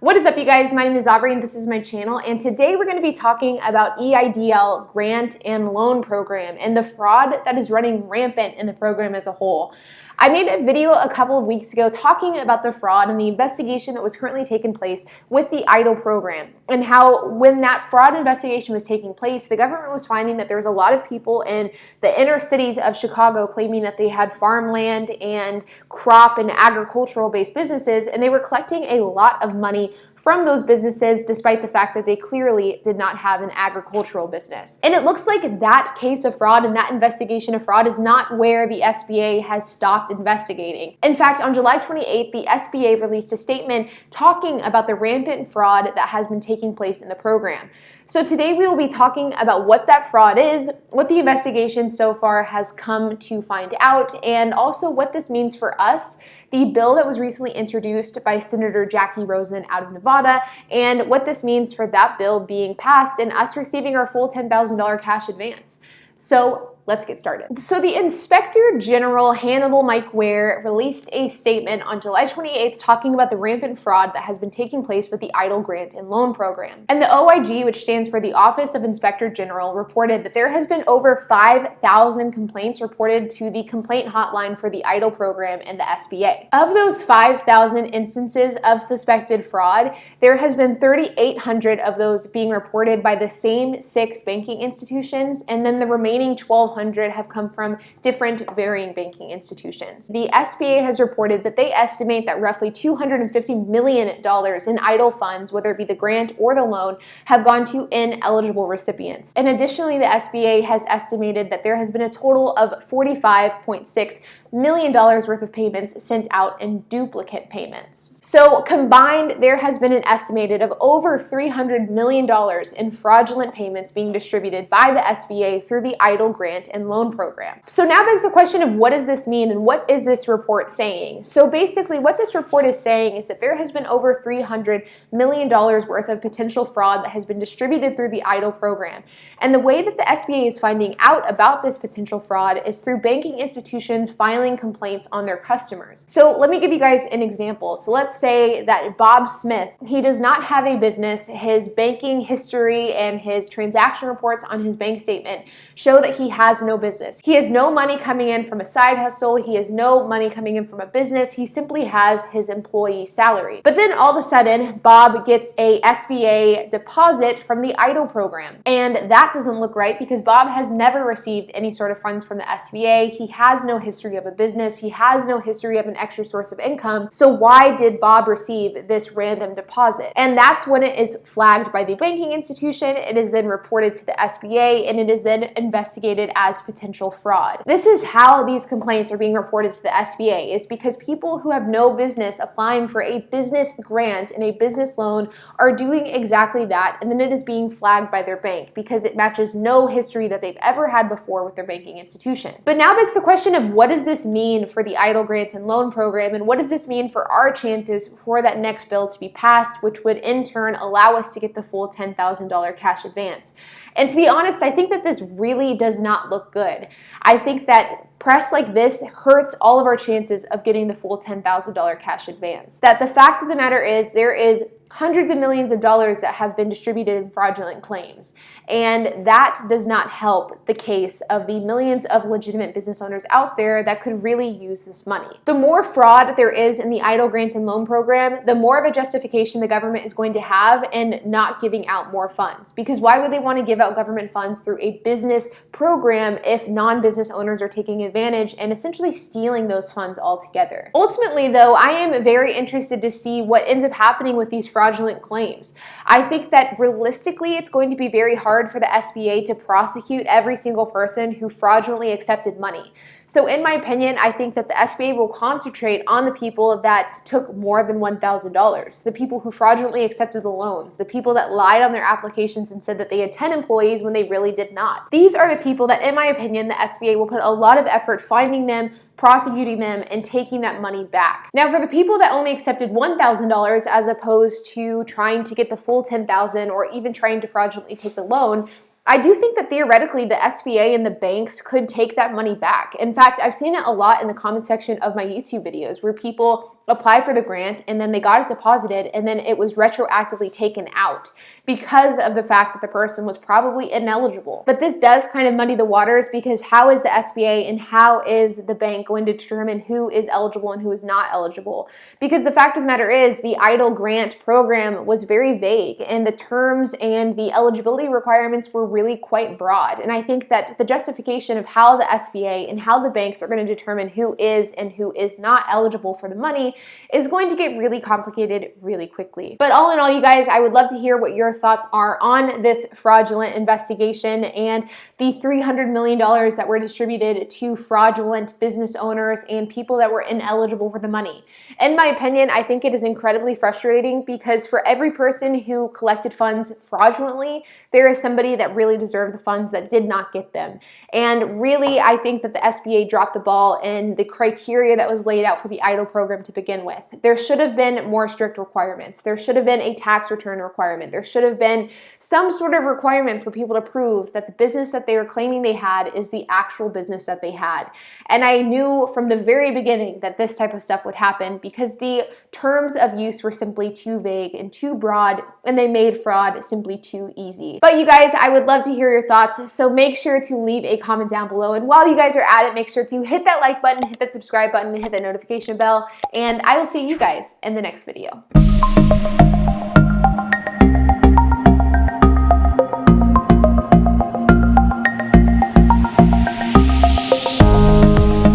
What is up, you guys? My name is Aubrey and this is my channel, and today we're going to be talking about EIDL grant and loan program and the fraud that is running rampant in the program as a whole. I made a video a couple of weeks ago talking about the fraud and the investigation that was currently taking place with the EIDL program, and how when that fraud investigation was taking place, the government was finding that there was a lot of people in the inner cities of Chicago claiming that they had farmland and crop and agricultural based businesses, and they were collecting a lot of money from those businesses despite the fact that they clearly did not have an agricultural business. And it looks like that case of fraud and that investigation of fraud is not where the SBA has stopped investigating. In fact, on July 28th, the SBA released a statement talking about the rampant fraud that has been taking place in the program. So today we will be talking about what that fraud is, what the investigation so far has come to find out, and also what this means for us, the bill that was recently introduced by Senator Jackie Rosen out of Nevada, and what this means for that bill being passed and us receiving our full $10,000 cash advance. So let's get started. So the Inspector General Hannibal Mike Ware released a statement on July 28th talking about the rampant fraud that has been taking place with the EIDL grant and loan program. And the OIG, which stands for the Office of Inspector General, reported that there has been over 5,000 complaints reported to the complaint hotline for the EIDL program and the SBA. Of those 5,000 instances of suspected fraud, there has been 3,800 of those being reported by the same 6 banking institutions, and then the remaining 1,200 have come from different varying banking institutions. The SBA has reported that they estimate that roughly $250 million in EIDL funds, whether it be the grant or the loan, have gone to ineligible recipients. And additionally, the SBA has estimated that there has been a total of $45.6 million worth of payments sent out in duplicate payments. So combined, there has been an estimated of over $300 million in fraudulent payments being distributed by the SBA through the EIDL grant and loan program. So now begs the question of what does this mean and what is this report saying? So basically what this report is saying is that there has been over $300 million worth of potential fraud that has been distributed through the EIDL program. And the way that the SBA is finding out about this potential fraud is through banking institutions filing complaints on their customers. So let me give you guys an example. So let's say that Bob Smith, he does not have a business. His banking history and his transaction reports on his bank statement show that he has no business. He has no money coming in from a side hustle. He has no money coming in from a business. He simply has his employee salary. But then all of a sudden, Bob gets a SBA deposit from the EIDL program. And that doesn't look right because Bob has never received any sort of funds from the SBA. He has no history of a business. He has no history of an extra source of income. So why did Bob receive this random deposit? And that's when it is flagged by the banking institution. It is then reported to the SBA and it is then investigated as potential fraud. This is how these complaints are being reported to the SBA, is because people who have no business applying for a business grant and a business loan are doing exactly that, and then it is being flagged by their bank because it matches no history that they've ever had before with their banking institution. But now begs the question of what does this mean for the EIDL grant and loan program, and what does this mean for our chances for that next bill to be passed, which would in turn allow us to get the full $10,000 cash advance? And to be honest, I think that this really does not look good. I think that press like this hurts all of our chances of getting the full $10,000 cash advance. That the fact of the matter is there is hundreds of millions of dollars that have been distributed in fraudulent claims. And that does not help the case of the millions of legitimate business owners out there that could really use this money. The more fraud there is in the EIDL grant and loan program, the more of a justification the government is going to have in not giving out more funds. Because why would they want to give out government funds through a business program if non-business owners are taking advantage and essentially stealing those funds altogether? Ultimately, though, I am very interested to see what ends up happening with these fraudulent claims. I think that realistically, it's going to be very hard for the SBA to prosecute every single person who fraudulently accepted money. So in my opinion, I think that the SBA will concentrate on the people that took more than $1,000, the people who fraudulently accepted the loans, the people that lied on their applications and said that they had 10 employees when they really did not. These are the people that, in my opinion, the SBA will put a lot of effort finding them, prosecuting them, and taking that money back. Now, for the people that only accepted $1,000 as opposed to trying to get the full $10,000 or even trying to fraudulently take the loan, I do think that theoretically the SBA and the banks could take that money back. In fact, I've seen it a lot in the comment section of my YouTube videos where people apply for the grant and then they got it deposited and then it was retroactively taken out because of the fact that the person was probably ineligible. But this does kind of muddy the waters, because how is the SBA and how is the bank going to determine who is eligible and who is not eligible? Because the fact of the matter is the EIDL grant program was very vague and the terms and the eligibility requirements were really quite broad. And I think that the justification of how the SBA and how the banks are going to determine who is and who is not eligible for the money is going to get really complicated really quickly. But all in all, you guys, I would love to hear what your thoughts are on this fraudulent investigation and the $300 million that were distributed to fraudulent business owners and people that were ineligible for the money. In my opinion, I think it is incredibly frustrating, because for every person who collected funds fraudulently, there is somebody that really deserved the funds that did not get them. And really, I think that the SBA dropped the ball in the criteria that was laid out for the EIDL program to begin with. There should have been more strict requirements. There should have been a tax return requirement. There should have been some sort of requirement for people to prove that the business that they were claiming they had is the actual business that they had. And I knew from the very beginning that this type of stuff would happen, because the terms of use were simply too vague and too broad, and they made fraud simply too easy. But you guys, I would love to hear your thoughts, so make sure to leave a comment down below. And while you guys are at it, make sure to hit that like button, hit that subscribe button, and hit that notification bell, and I will see you guys in the next video.